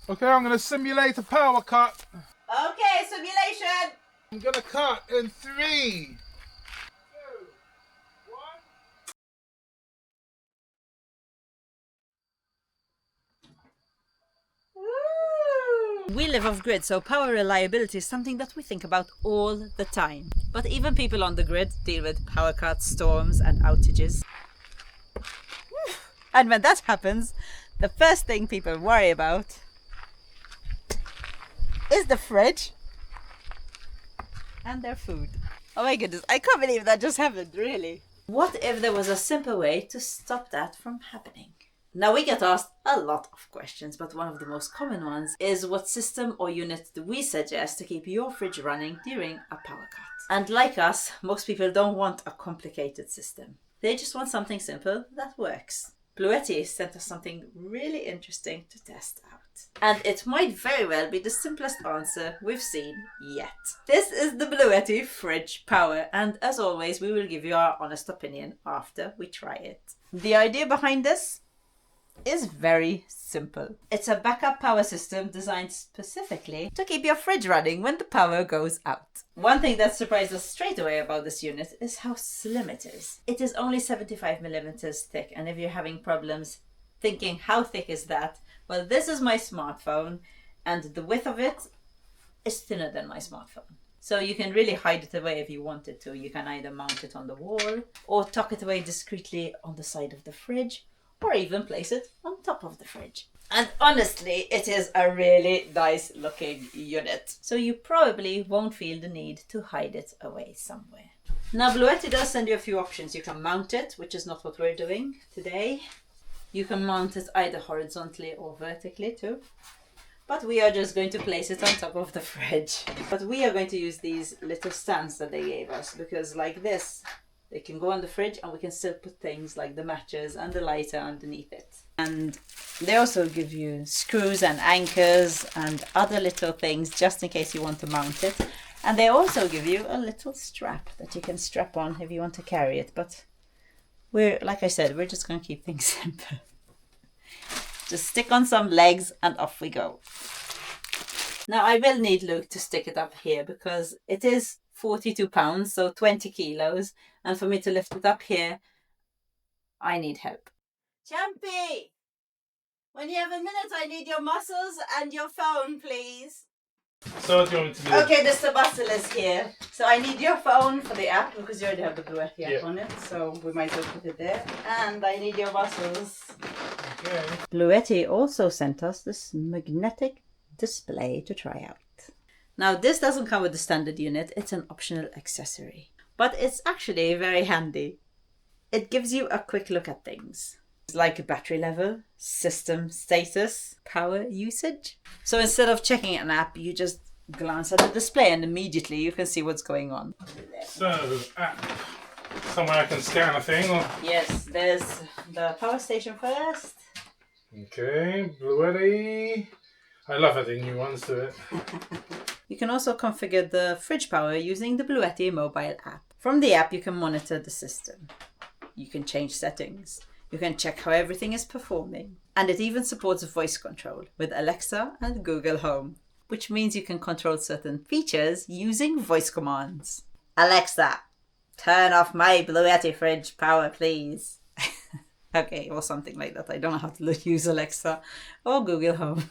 Okay, I'm going to simulate a power cut. Okay, simulation. I'm going to cut in 3, 2, 1. We live off grid, so power reliability is something that we think about all the time. But even people on the grid deal with power cuts, storms and outages. And when that happens, the first thing people worry about is the fridge and their food. Oh my goodness, I can't believe that just happened, really. What if there was a simple way to stop that from happening? Now, we get asked a lot of questions, but one of the most common ones is what system or unit do we suggest to keep your fridge running during a power cut? And like us, most people don't want a complicated system. They just want something simple that works. Bluetti sent us something really interesting to test out. And it might very well be the simplest answer we've seen yet. This is the Bluetti FridgePower, and as always, we will give you our honest opinion after we try it. The idea behind this is very simple. It's a backup power system designed specifically to keep your fridge running when the power goes out. One thing that surprised us straight away about this unit is how slim it is. It is only 75 millimeters thick, and if you're having problems thinking how thick is that, well, this is my smartphone and the width of it is thinner than my smartphone. So you can really hide it away if you wanted to. You can either mount it on the wall or tuck it away discreetly on the side of the fridge, or even place it on top of the fridge. And honestly, it is a really nice looking unit. So you probably won't feel the need to hide it away somewhere. Now, Bluetti does send you a few options. You can mount it, which is not what we're doing today. You can mount it either horizontally or vertically too. But we are just going to place it on top of the fridge. But we are going to use these little stands that they gave us, because like this, they can go on the fridge and we can still put things like the matches and the lighter underneath it. And they also give you screws and anchors and other little things just in case you want to mount it. And they also give you a little strap that you can strap on if you want to carry it. But like I said, we're just going to keep things simple. Just stick on some legs and off we go. Now I will need Luke to stick it up here because it is 42 pounds, so 20 kilos. And for me to lift it up here, I need help. Champy! When you have a minute, I need your muscles and your phone, please. So what do you want me to do? Okay, the muscle is here. So I need your phone for the app, because you already have the Bluetti app on it. So we might as well put it there. And I need your muscles. Okay. Bluetti also sent us this magnetic display to try out. Now, this doesn't come with the standard unit. It's an optional accessory. But it's actually very handy. It gives you a quick look at things, like battery level, system status, power usage. So instead of checking an app, you just glance at the display and immediately you can see what's going on. So, app. Somewhere I can scan a thing? Or... Yes, there's the power station first. Okay, Bluetti. I love adding new ones to it. You can also configure the FridgePower using the Bluetti mobile app. From the app, you can monitor the system. You can change settings. You can check how everything is performing. And it even supports voice control with Alexa and Google Home, which means you can control certain features using voice commands. Alexa, turn off my Bluetti FridgePower, please. Okay, or something like that. I don't know how to use Alexa or Google Home.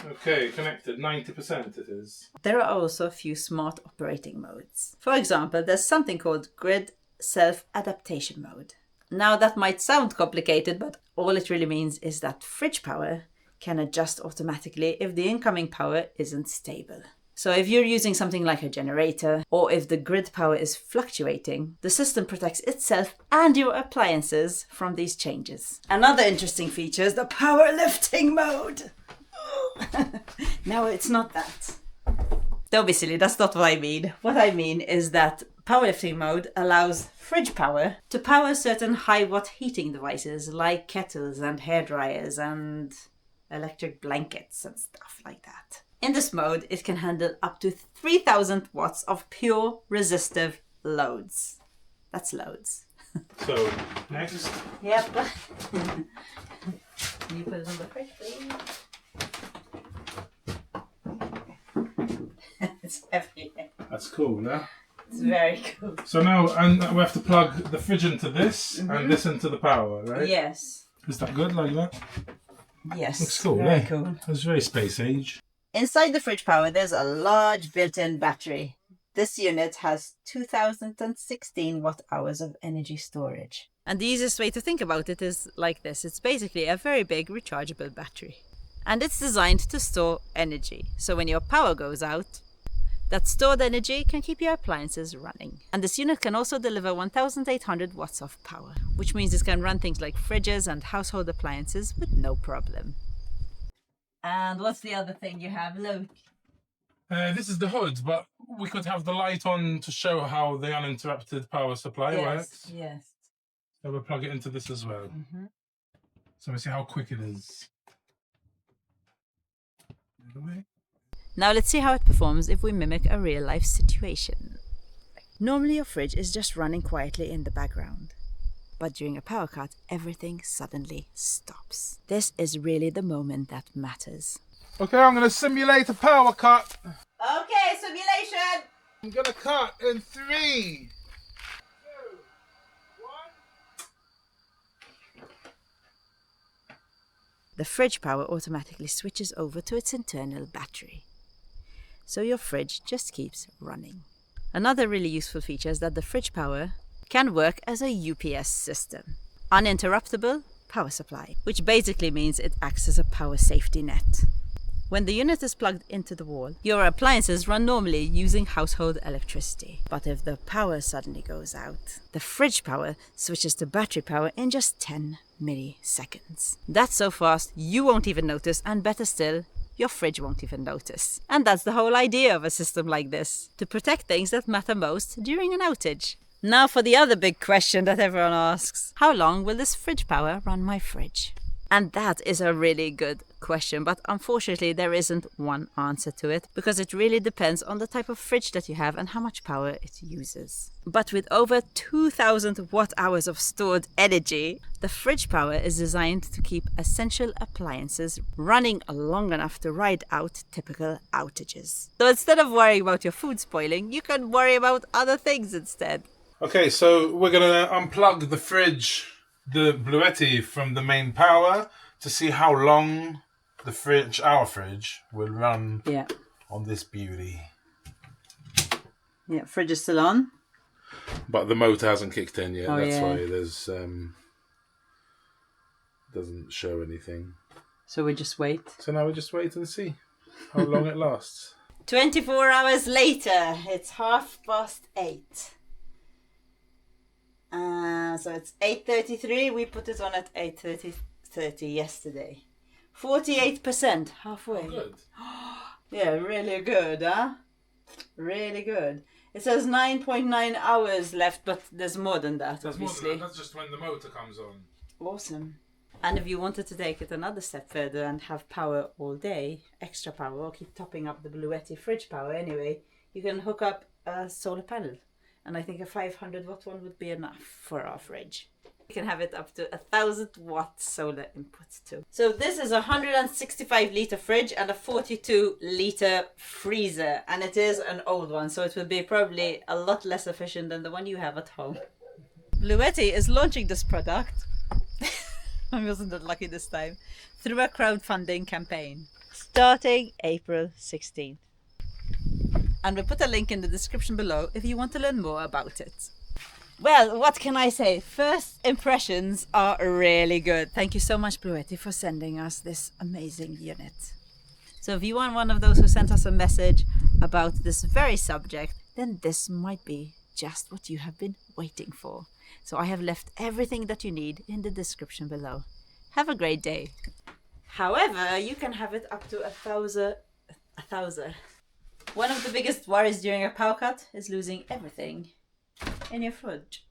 Okay, connected. 90% it is. There are also a few smart operating modes. For example, there's something called Grid Self-Adaptation Mode. Now, that might sound complicated, but all it really means is that FridgePower can adjust automatically if the incoming power isn't stable. So if you're using something like a generator, or if the grid power is fluctuating, the system protects itself and your appliances from these changes. Another interesting feature is the power lifting mode. No, it's not that. Don't be silly, that's not what I mean. What I mean is that powerlifting mode allows FridgePower to power certain high watt heating devices like kettles and hairdryers and electric blankets and stuff like that. In this mode, it can handle up to 3000 watts of pure resistive loads. That's loads. So, next. Yep. Can you put it on the fridge, please? That's cool, yeah? It's very cool. So now we have to plug the fridge into this and this into the power, right? Yes. Is that good like that? Yes. Looks cool, Very eh? cool. It's very space age. Inside the FridgePower, there's a large built-in battery. This unit has 2016 watt-hours of energy storage. And the easiest way to think about it is like this. It's basically a very big rechargeable battery. And it's designed to store energy. So when your power goes out, that stored energy can keep your appliances running. And this unit can also deliver 1800 watts of power, which means it can run things like fridges and household appliances with no problem. And what's the other thing you have, Luke? This is the hood, but we could have the light on to show how the uninterrupted power supply works. Yes. So we'll plug it into this as well. So we see how quick it is. Now let's see how it performs if we mimic a real-life situation. Normally your fridge is just running quietly in the background. But during a power cut, everything suddenly stops. This is really the moment that matters. Okay, I'm going to simulate a power cut. Okay, simulation! I'm going to cut in 3, 2, 1. The fridge power automatically switches over to its internal battery. So your fridge just keeps running. Another really useful feature is that the fridge power can work as a UPS system. Uninterruptible power supply, which basically means it acts as a power safety net. When the unit is plugged into the wall, your appliances run normally using household electricity. But if the power suddenly goes out, the fridge power switches to battery power in just 10 milliseconds. That's so fast you won't even notice, and better still, your fridge won't even notice. And that's the whole idea of a system like this, to protect things that matter most during an outage. Now for the other big question that everyone asks. How long will this fridge power run my fridge? And that is a really good question, but unfortunately there isn't one answer to it, because it really depends on the type of fridge that you have and how much power it uses. But with over 2000 watt-hours of stored energy, the fridge power is designed to keep essential appliances running long enough to ride out typical outages. So instead of worrying about your food spoiling, you can worry about other things instead. Okay, so we're going to unplug the fridge, the Bluetti, from the main power to see how long the fridge, our fridge, will run on this beauty. Yeah, fridge is still on. But the motor hasn't kicked in yet. Oh, That's yeah. why there's doesn't show anything. So we just wait. So now we just wait and see how long it lasts. 24 hours later, it's 8:30. So it's 8:33. We put it on at 8:30 yesterday. 48%, halfway. Oh, good. Yeah, really good, huh? Really good. It says 9.9 hours left, but there's more than that, That's obviously. more than that. That's just when the motor comes on. Awesome. And if you wanted to take it another step further and have power all day, extra power, or keep topping up the Bluetti FridgePower anyway, you can hook up a solar panel. And I think a 500 watt one would be enough for our fridge. You can have it up to 1000 watt solar input too. So this is a 165 litre fridge and a 42 litre freezer. And it is an old one, so it will be probably a lot less efficient than the one you have at home. Bluetti is launching this product, I wasn't that lucky this time, through a crowdfunding campaign starting April 16th. And we'll put a link in the description below if you want to learn more about it. Well, what can I say? First impressions are really good. Thank you so much, Bluetti, for sending us this amazing unit. So if you are one of those who sent us a message about this very subject, then this might be just what you have been waiting for. So I have left everything that you need in the description below. Have a great day. However, you can have it up to 1000. One of the biggest worries during a power cut is losing everything in your fridge.